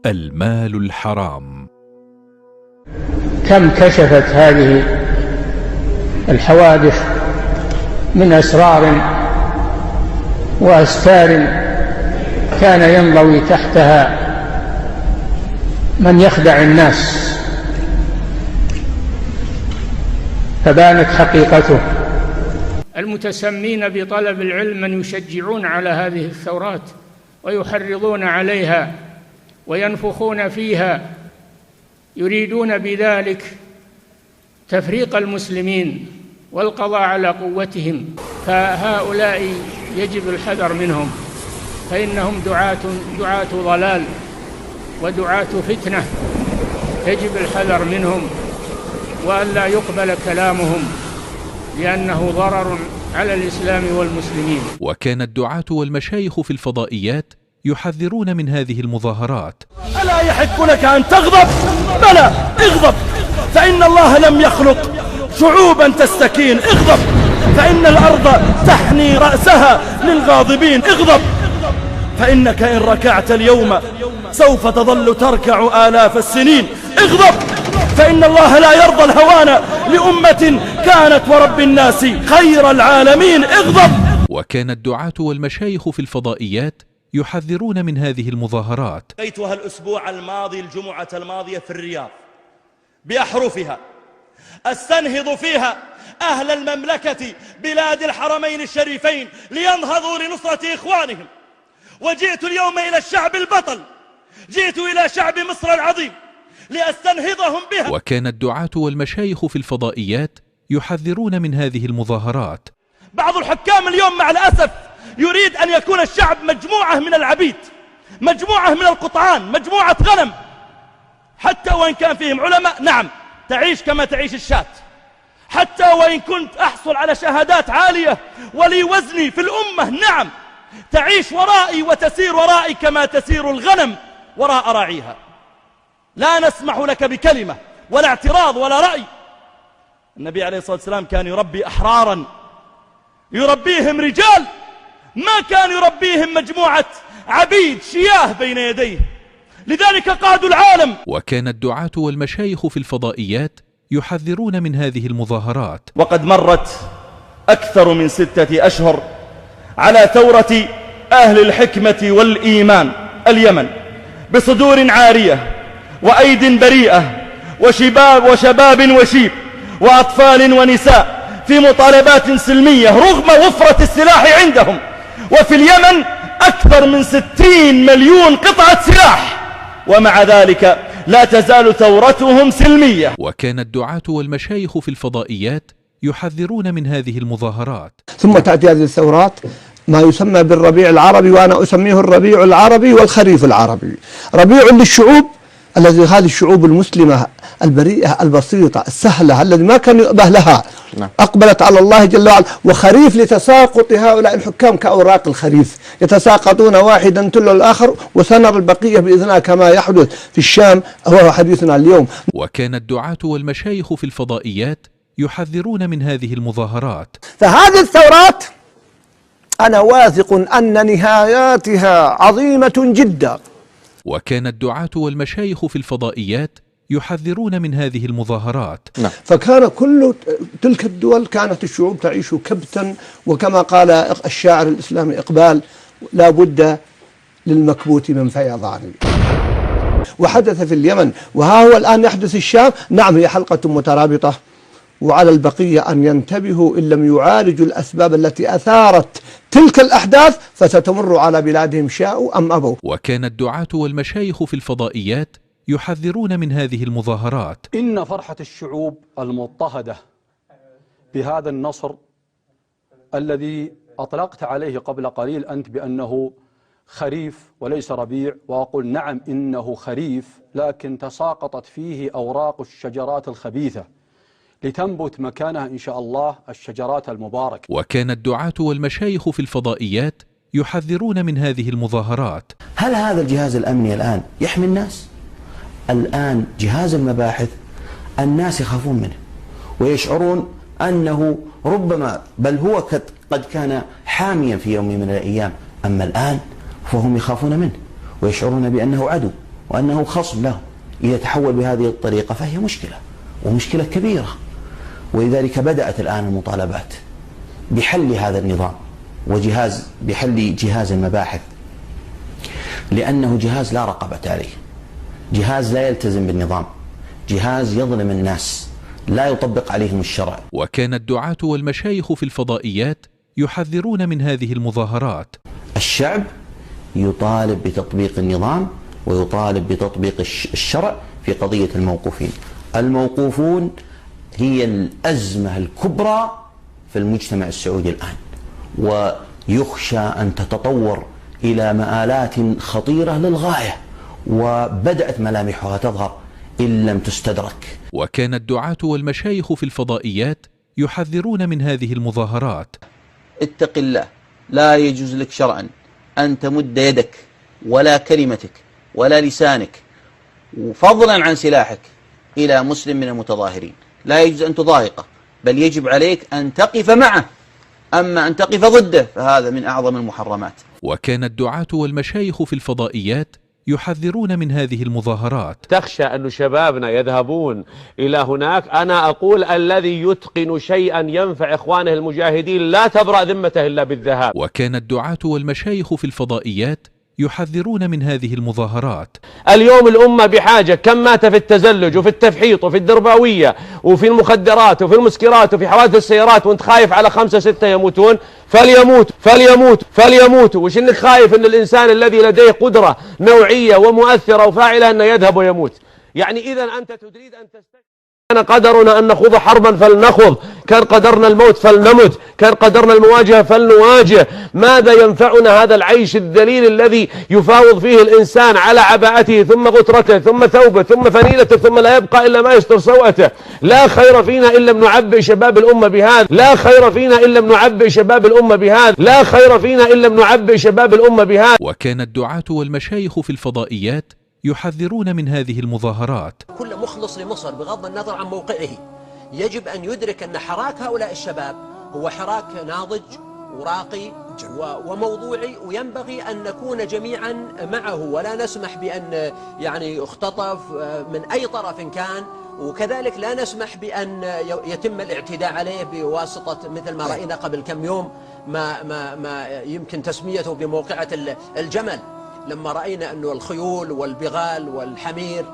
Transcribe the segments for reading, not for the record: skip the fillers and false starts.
المال الحرام. كم كشفت هذه الحوادث من أسرار وأستار كان ينضوي تحتها من يخدع الناس، فبانت حقيقته. المتسمين بطلب العلم من يشجعون على هذه الثورات ويحرضون عليها وينفخون فيها، يريدون بذلك تفريق المسلمين والقضاء على قوتهم، فهؤلاء يجب الحذر منهم، فإنهم دعاة ضلال ودعاة فتنة، يجب الحذر منهم وألا يقبل كلامهم لأنه ضرر على الإسلام والمسلمين. وكان الدعاة والمشايخ في الفضائيات يحذرون من هذه المظاهرات. ألا يحق لك أن تغضب؟ بلى اغضب، فإن الله لم يخلق شعوبا تستكين. اغضب، فإن الأرض تحني رأسها للغاضبين. اغضب، فإنك إن ركعت اليوم سوف تظل تركع آلاف السنين. اغضب، فإن الله لا يرضى الهوان لأمة كانت ورب الناس خير العالمين. اغضب. وكان الدعاة والمشايخ في الفضائيات يحذرون من هذه المظاهرات. رأيتها الأسبوع الماضي الجمعة الماضية في الرياض بأحرفها، أستنهض فيها أهل المملكة بلاد الحرمين الشريفين لينهضوا لنصرة إخوانهم. وجئت اليوم إلى الشعب البطل، جئت إلى شعب مصر العظيم لأستنهضهم بها. وكان الدعاة والمشايخ في الفضائيات يحذرون من هذه المظاهرات. بعض الحكام اليوم مع الأسف يريد أن يكون الشعب مجموعة من العبيد، مجموعة من القطعان، مجموعة غنم، حتى وإن كان فيهم علماء نعم تعيش كما تعيش الشاة، حتى وإن كنت أحصل على شهادات عالية ولي وزني في الأمة نعم تعيش ورائي وتسير ورائي كما تسير الغنم وراء راعيها. لا نسمح لك بكلمة ولا اعتراض ولا رأي. النبي عليه الصلاة والسلام كان يربي أحرارا، يربيهم رجال، ما كان يربيهم مجموعة عبيد شياه بين يديه، لذلك قادوا العالم. وكان الدعاة والمشايخ في الفضائيات يحذرون من هذه المظاهرات. وقد مرت أكثر من 6 أشهر على ثورة أهل الحكمة والإيمان اليمن بصدور عارية وأيد بريئة وشباب وشيب وأطفال ونساء في مطالبات سلمية رغم وفرة السلاح عندهم. وفي اليمن أكثر من 60 مليون قطعة سلاح، ومع ذلك لا تزال ثورتهم سلمية. وكان الدعاة والمشايخ في الفضائيات يحذرون من هذه المظاهرات. ثم تأتي هذه الثورات ما يسمى بالربيع العربي، وأنا أسميه الربيع العربي والخريف العربي. ربيع للشعوب الذي هذه الشعوب المسلمة البريئة البسيطة السهلة الذي ما كان يؤبه لها أقبلت على الله جل وعلا. وخريف لتساقط هؤلاء الحكام كأوراق الخريف، يتساقطون واحدا تلو الآخر، وسنرى البقية بإذن الله كما يحدث في الشام وهو حديثنا اليوم. وكان الدعاة والمشايخ في الفضائيات يحذرون من هذه المظاهرات. فهذه الثورات أنا واثق أن نهاياتها عظيمة جدا. وكان الدعاة والمشايخ في الفضائيات يحذرون من هذه المظاهرات. فكان كل تلك الدول كانت الشعوب تعيش كبتا، وكما قال الشاعر الإسلامي إقبال لا بد للمكبوت من فيضان. وحدث في اليمن، وها هو الآن يحدث الشام. نعم هي حلقة مترابطة، وعلى البقية أن ينتبهوا إن لم يعالجوا الأسباب التي أثارت تلك الأحداث فستمر على بلادهم شاءوا أم أبوا. وكان الدعاة والمشايخ في الفضائيات يحذرون من هذه المظاهرات. إن فرحة الشعوب المضطهدة بهذا النصر الذي أطلقت عليه قبل قليل أنت بأنه خريف وليس ربيع، وأقول نعم إنه خريف، لكن تساقطت فيه أوراق الشجرات الخبيثة لتنبت مكانها إن شاء الله الشجرات المباركة. وكان الدعاة والمشايخ في الفضائيات يحذرون من هذه المظاهرات. هل هذا الجهاز الأمني الآن يحمي الناس؟ الآن جهاز المباحث الناس يخافون منه ويشعرون أنه ربما بل هو قد كان حاميا في يوم من الأيام، أما الآن فهم يخافون منه ويشعرون بأنه عدو وأنه خصم له. إذا تحول بهذه الطريقة فهي مشكلة، ومشكلة كبيرة. ولذلك بدأت الآن المطالبات بحل هذا النظام بحل جهاز المباحث، لأنه جهاز لا رقابة عليه، جهاز لا يلتزم بالنظام، جهاز يظلم الناس، لا يطبق عليهم الشرع. وكان الدعاة والمشايخ في الفضائيات يحذرون من هذه المظاهرات. الشعب يطالب بتطبيق النظام ويطالب بتطبيق الشرع في قضية الموقوفين. الموقوفون هي الأزمة الكبرى في المجتمع السعودي الآن، ويخشى أن تتطور إلى مآلات خطيرة للغاية، وبدأت ملامحها تظهر إن لم تستدرك. وكان الدعاة والمشايخ في الفضائيات يحذرون من هذه المظاهرات. اتق الله، لا يجوز لك شرعا أن تمد يدك ولا كلمتك ولا لسانك فضلا عن سلاحك إلى مسلم من المتظاهرين. لا يجوز أن تضايقه، بل يجب عليك أن تقف معه، أما أن تقف ضده فهذا من أعظم المحرمات. وكان الدعاة والمشايخ في الفضائيات يحذرون من هذه المظاهرات. تخشى أن شبابنا يذهبون إلى هناك. أنا أقول الذي يتقن شيئا ينفع إخوانه المجاهدين لا تبرأ ذمته إلا بالذهاب. وكان الدعاة والمشايخ في الفضائيات يحذرون من هذه المظاهرات. اليوم الأمة بحاجة، كم مات في التزلج وفي التفحيط وفي الدرباوية وفي المخدرات وفي المسكرات وفي حوادث السيارات، وانت خايف على 5 6 يموتون. فليموتوا. وش انك خايف ان الإنسان الذي لديه قدرة نوعية ومؤثرة وفاعلة انه يذهب ويموت؟ يعني إذا أنت تريد أن تستكبر. كان قدرنا أن نخوض حربا فلنخوض، كان قدرنا الموت فلنمت، كان قدرنا المواجهة فلنواجه. ماذا ينفعنا هذا العيش الذليل الذي يفاوض فيه الإنسان على عباءته ثم غترته ثم ثوبه ثم فنيلته ثم لا يبقى إلا ما يستر سوءته؟ لا خير فينا إن لم نعبئ شباب الأمة بهذا، لا خير فينا إن لم نعبئ شباب الأمة بهذا، لا خير فينا إن لم نعبئ شباب الأمة بهذا. وكان الدعاة والمشايخ في الفضائيات يحذرون من هذه المظاهرات. كل مخلص لمصر بغض النظر عن موقعه يجب أن يدرك أن حراك هؤلاء الشباب هو حراك ناضج وراقي وموضوعي، وينبغي أن نكون جميعا معه ولا نسمح بأن يعني يختطف من أي طرف كان، وكذلك لا نسمح بأن يتم الاعتداء عليه بواسطة مثل ما رأينا قبل كم يوم ما يمكن تسميته بموقعة الجمل، لما رأينا أنه الخيول والبغال والحمير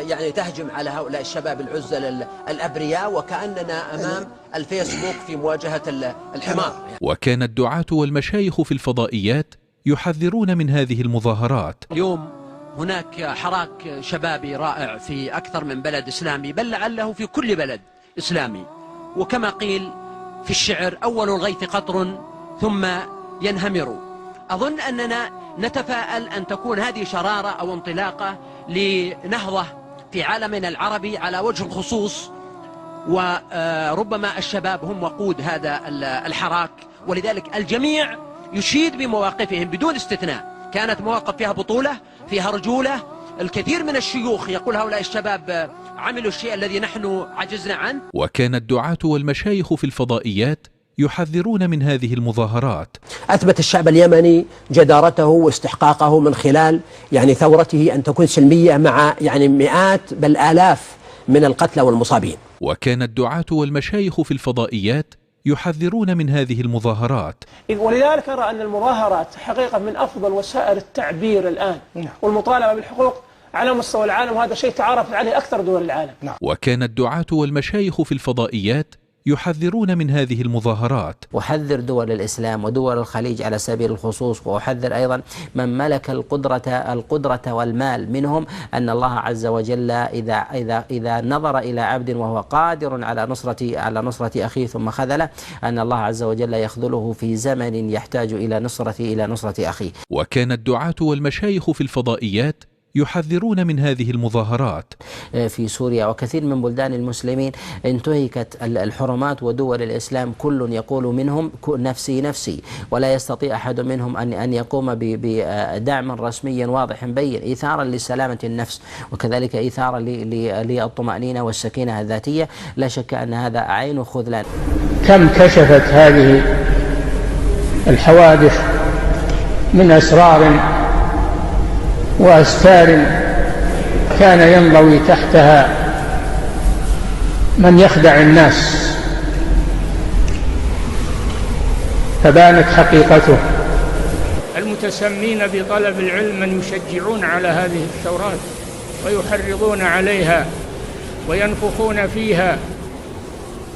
يعني تهجم على هؤلاء الشباب العزل الأبرياء، وكأننا أمام الفيسبوك في مواجهة الحمار. وكان الدعاة والمشايخ في الفضائيات يحذرون من هذه المظاهرات. اليوم هناك حراك شبابي رائع في أكثر من بلد إسلامي، بل لعله في كل بلد إسلامي، وكما قيل في الشعر: أول الغيث قطر ثم ينهمر. أظن أننا نتفائل أن تكون هذه شرارة أو انطلاقة لنهضة في عالمنا العربي على وجه الخصوص، وربما الشباب هم وقود هذا الحراك، ولذلك الجميع يشيد بمواقفهم بدون استثناء. كانت مواقف فيها بطولة، فيها رجولة. الكثير من الشيوخ يقول هؤلاء الشباب عملوا الشيء الذي نحن عجزنا عنه. وكان الدعاة والمشايخ في الفضائيات يحذرون من هذه المظاهرات. أثبت الشعب اليمني جدارته واستحقاقه من خلال يعني ثورته أن تكون سلمية مع يعني مئات بل آلاف من القتلى والمصابين. وكان الدعاة والمشايخ في الفضائيات يحذرون من هذه المظاهرات. ولذلك أرى أن المظاهرات حقيقة من أفضل وسائل التعبير الآن والمطالبة بالحقوق على مستوى العالم، وهذا شيء تعرف عليه أكثر دول العالم. وكان الدعاة والمشايخ في الفضائيات يحذرون من هذه المظاهرات. أحذر دول الإسلام ودول الخليج على سبيل الخصوص، وأحذر أيضا من ملك القدرة والمال منهم، أن الله عز وجل إذا نظر إلى عبد وهو قادر على نصرة أخيه ثم خذله، أن الله عز وجل يخذله في زمن يحتاج إلى نصرة أخيه. وكان الدعاة والمشايخ في الفضائيات يحذرون من هذه المظاهرات. في سوريا وكثير من بلدان المسلمين انتهكت الحرمات، ودول الإسلام كل يقول منهم نفسي، ولا يستطيع أحد منهم أن يقوم بدعم رسمي واضح بين، إيثارا لسلامة النفس وكذلك إيثارا للطمأنينة والسكينة الذاتية. لا شك أن هذا عين خذلان. كم كشفت هذه الحوادث من أسرار وأستار كان ينضوي تحتها من يخدع الناس، فبانت حقيقته. المتسمين بطلب العلم من يشجعون على هذه الثورات ويحرضون عليها وينفخون فيها،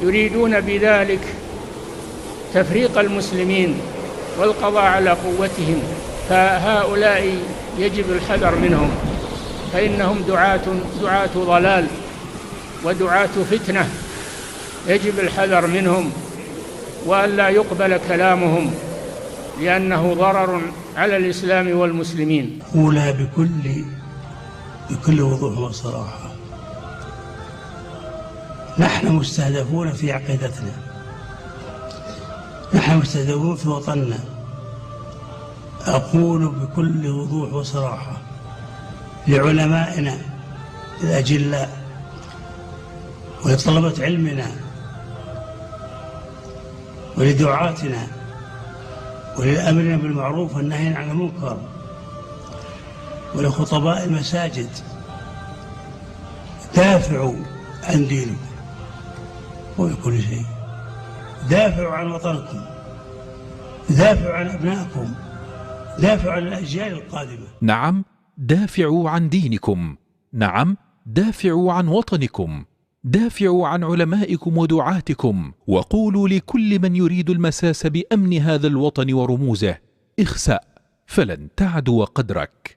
يريدون بذلك تفريق المسلمين والقضاء على قوتهم، فهؤلاء يجب الحذر منهم، فإنهم دعاة ضلال ودعاة فتنة، يجب الحذر منهم وألا يقبل كلامهم لأنه ضرر على الإسلام والمسلمين. أولى بكل وضوح وصراحة، نحن مستهدفون في عقيدتنا، نحن مستهدفون في وطننا. أقول بكل وضوح وصراحة لعلمائنا الأجلاء ولطلبة علمنا ولدعاتنا وللأمرنا بالمعروف والنهي عن المنكر ولخطباء المساجد: دافعوا عن دينكم وبكل شيء، دافعوا عن وطنكم، دافعوا عن أبنائكم، دافعوا عن الأجيال القادمة. نعم، دافعوا عن دينكم، نعم، دافعوا عن وطنكم، دافعوا عن علمائكم ودعاتكم، وقولوا لكل من يريد المساس بأمن هذا الوطن ورموزه: اخسأ فلن تعدو قدرك.